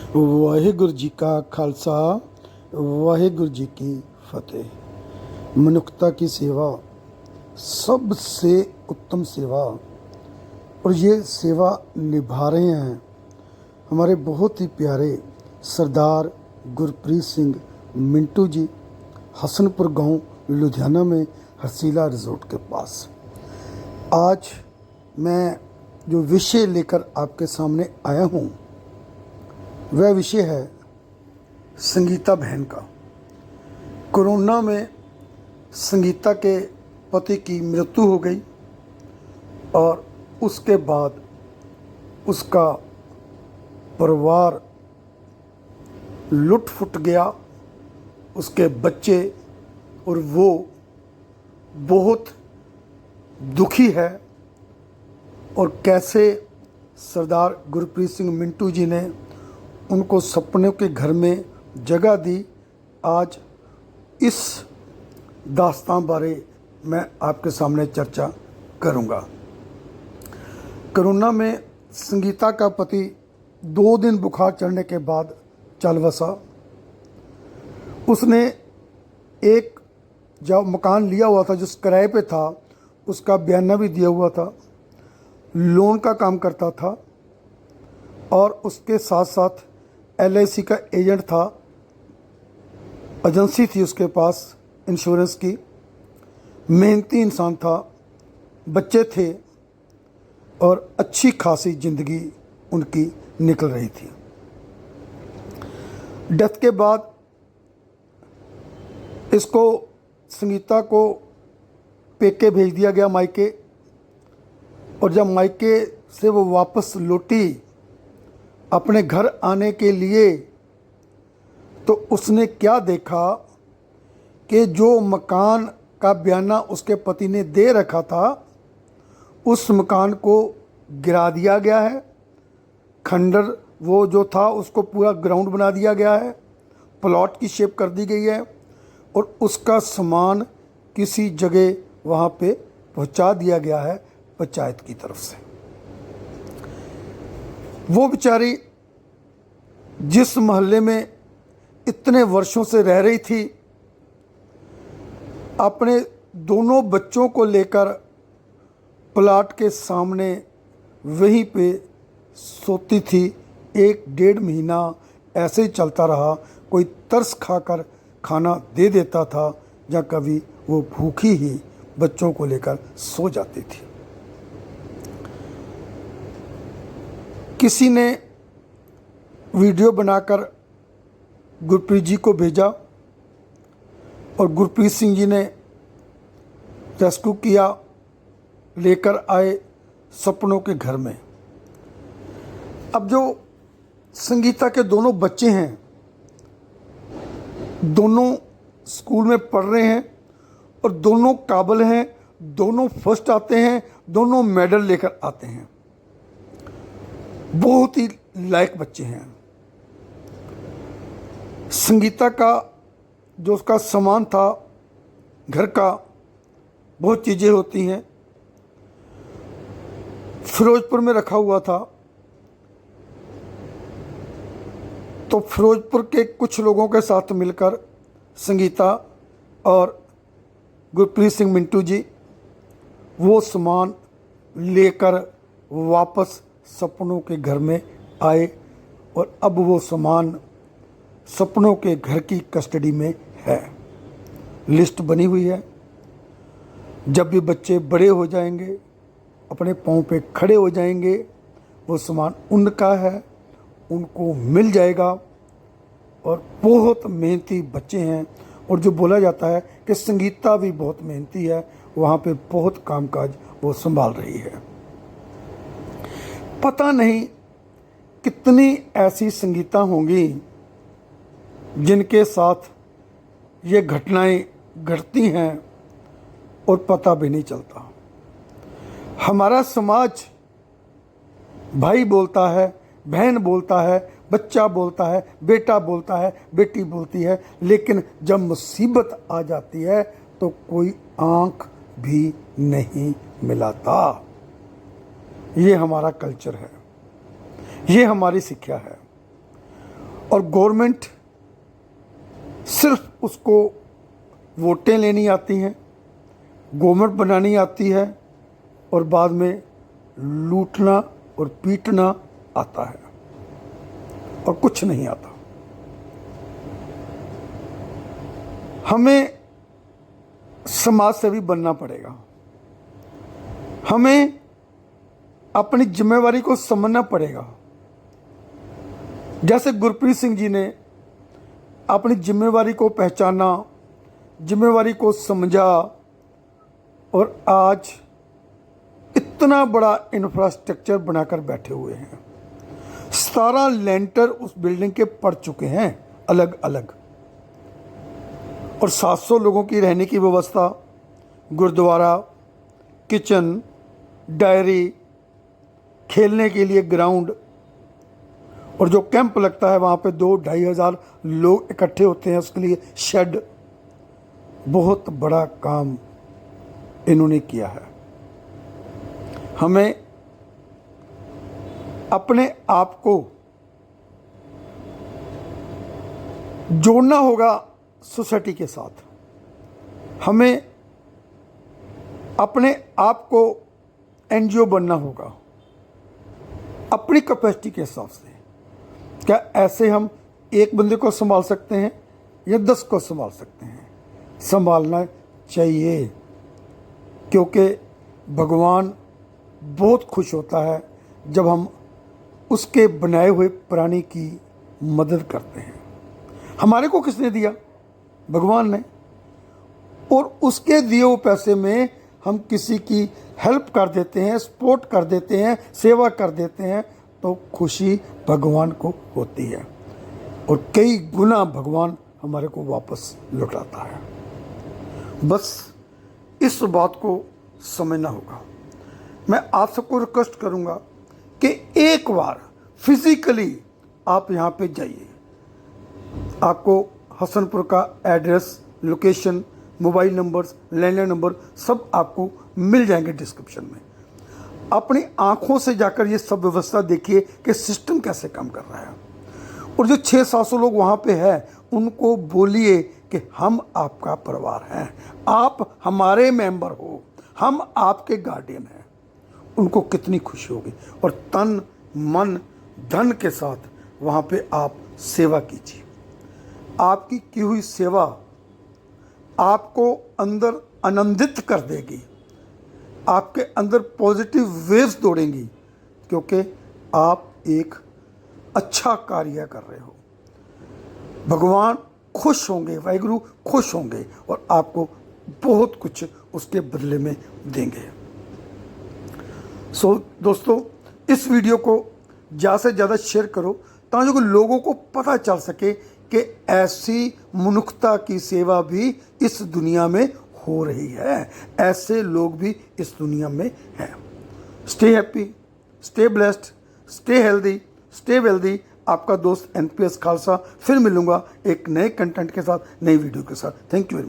ਵਾਹਿਗੁਰੂ जी का खालसा वाहिगुरु जी की फतेह। मनुष्यता की सेवा सबसे उत्तम सेवा, और ये सेवा निभा रहे हैं हमारे बहुत ही प्यारे सरदार गुरप्रीत सिंह मिंटू जी, हसनपुर गांव लुधियाना में हसीला रिजोर्ट के पास। आज मैं जो विषय लेकर आपके सामने आया हूँ वह विषय है संगीता बहन का। कोरोना में संगीता के पति की मृत्यु हो गई और उसके बाद उसका परिवार लुट फुट गया, उसके बच्चे, और वो बहुत दुखी है। और कैसे सरदार गुरप्रीत सिंह मिंटू जी ने उनको सपनों के घर में जगह दी, आज इस दास्तान बारे मैं आपके सामने चर्चा करूंगा। कोरोना में संगीता का पति 2 दिन बुखार चढ़ने के बाद चल बसा। उसने एक जो मकान लिया हुआ था, जिस किराए पे था, उसका बयाना भी दिया हुआ था। लोन का काम करता था और उसके साथ साथ LIC का एजेंट था, एजेंसी थी उसके पास इंश्योरेंस की। मेहनती इंसान था, बच्चे थे और अच्छी खासी ज़िंदगी उनकी निकल रही थी। डेथ के बाद इसको संगीता को पेके भेज दिया गया, मायके। और जब मायके से वो वापस लौटी अपने घर आने के लिए, तो उसने क्या देखा कि जो मकान का बयाना उसके पति ने दे रखा था, उस मकान को गिरा दिया गया है। खंडर वो जो था उसको पूरा ग्राउंड बना दिया गया है, प्लॉट की शेप कर दी गई है, और उसका सामान किसी जगह वहाँ पे पहुँचा दिया गया है पंचायत की तरफ से। वो बेचारी जिस मोहल्ले में इतने वर्षों से रह रही थी, अपने दोनों बच्चों को लेकर प्लाट के सामने वहीं पे सोती थी। 1-1.5 महीना ऐसे ही चलता रहा। कोई तरस खाकर खाना दे देता था, या कभी वो भूखी ही बच्चों को लेकर सो जाती थी। किसी ने वीडियो बनाकर गुरप्रीत जी को भेजा और गुरप्रीत सिंह जी ने रेस्क्यू किया, लेकर आए सपनों के घर में। अब जो संगीता के दोनों बच्चे हैं, दोनों स्कूल में पढ़ रहे हैं और दोनों काबिल हैं, दोनों फर्स्ट आते हैं, दोनों मेडल लेकर आते हैं। बहुत ही लायक बच्चे हैं। संगीता का जो उसका सामान था घर का, बहुत चीज़ें होती हैं, फिरोजपुर में रखा हुआ था। तो फिरोजपुर के कुछ लोगों के साथ मिलकर संगीता और गुरप्रीत सिंह मिंटू जी वो सामान लेकर वापस सपनों के घर में आए, और अब वो सामान सपनों के घर की कस्टडी में है। लिस्ट बनी हुई है। जब भी बच्चे बड़े हो जाएंगे, अपने पाँव पे खड़े हो जाएंगे, वो सामान उनका है, उनको मिल जाएगा। और बहुत मेहनती बच्चे हैं। और जो बोला जाता है कि संगीता भी बहुत मेहनती है, वहाँ पे बहुत कामकाज वो संभाल रही है। पता नहीं कितनी ऐसी संगीता होंगी जिनके साथ ये घटनाएं घटती हैं और पता भी नहीं चलता। हमारा समाज भाई बोलता है, बहन बोलता है, बच्चा बोलता है, बेटा बोलता है, बेटी बोलती है, लेकिन जब मुसीबत आ जाती है तो कोई आंख भी नहीं मिलाता। ये हमारा कल्चर है, ये हमारी शिक्षा है। और गवर्नमेंट सिर्फ उसको वोटें लेनी आती हैं, गवर्नमेंट बनानी आती है और बाद में लूटना और पीटना आता है और कुछ नहीं आता। हमें समाज सेवी बनना पड़ेगा। हमें अपनी जिम्मेवारी को समझना पड़ेगा। जैसे गुरप्रीत सिंह जी ने अपनी जिम्मेवारी को पहचाना, जिम्मेवारी को समझा और आज इतना बड़ा इंफ्रास्ट्रक्चर बनाकर बैठे हुए हैं। 17 लेंटर उस बिल्डिंग के पड़ चुके हैं अलग अलग, और 700 लोगों की रहने की व्यवस्था, गुरुद्वारा, किचन, डायरी, खेलने के लिए ग्राउंड, और जो कैंप लगता है वहाँ पे 2-2.5 हज़ार लोग इकट्ठे होते हैं, उसके लिए शेड। बहुत बड़ा काम इन्होंने किया है। हमें अपने आप को जोड़ना होगा सोसाइटी के साथ। हमें अपने आप को एनजीओ बनना होगा अपनी कैपेसिटी के हिसाब से। क्या ऐसे हम एक बंदे को संभाल सकते हैं या 10 को संभाल सकते हैं? संभालना चाहिए, क्योंकि भगवान बहुत खुश होता है जब हम उसके बनाए हुए प्राणी की मदद करते हैं। हमारे को किसने दिया? भगवान ने। और उसके दिए हुए पैसे में हम किसी की हेल्प कर देते हैं, सपोर्ट कर देते हैं, सेवा कर देते हैं, तो खुशी भगवान को होती है और कई गुना भगवान हमारे को वापस लौटाता है। बस इस बात को समझना होगा। मैं आप सबको रिक्वेस्ट करूंगा कि एक बार फिजिकली आप यहाँ पे जाइए। आपको हसनपुर का address, location, mobile numbers, landline number सब आपको मिल जाएंगे डिस्क्रिप्शन में। अपनी आंखों से जाकर ये सब व्यवस्था देखिए कि सिस्टम कैसे काम कर रहा है। और जो 600-700 लोग वहाँ पे हैं, उनको बोलिए कि हम आपका परिवार हैं, आप हमारे मेंबर हो, हम आपके गार्डियन हैं। उनको कितनी खुशी होगी। और तन मन धन के साथ वहाँ पे आप सेवा कीजिए। आपकी की हुई सेवा आपको अंदर आनंदित कर देगी, आपके अंदर पॉजिटिव वेव्स दौड़ेंगी, क्योंकि आप एक अच्छा कार्य कर रहे हो। भगवान खुश होंगे, वाहिगुरु खुश होंगे और आपको बहुत कुछ उसके बदले में देंगे। दोस्तों, इस वीडियो को ज़्यादा से ज़्यादा शेयर करो ताकि लोगों को पता चल सके कि ऐसी मनुष्यता की सेवा भी इस दुनिया में हो रही है, ऐसे लोग भी इस दुनिया में हैं। Stay happy, stay blessed, stay healthy, stay wealthy. आपका दोस्त NPS खालसा फिर मिलूंगा एक नए कंटेंट के साथ, नई वीडियो के साथ। Thank you.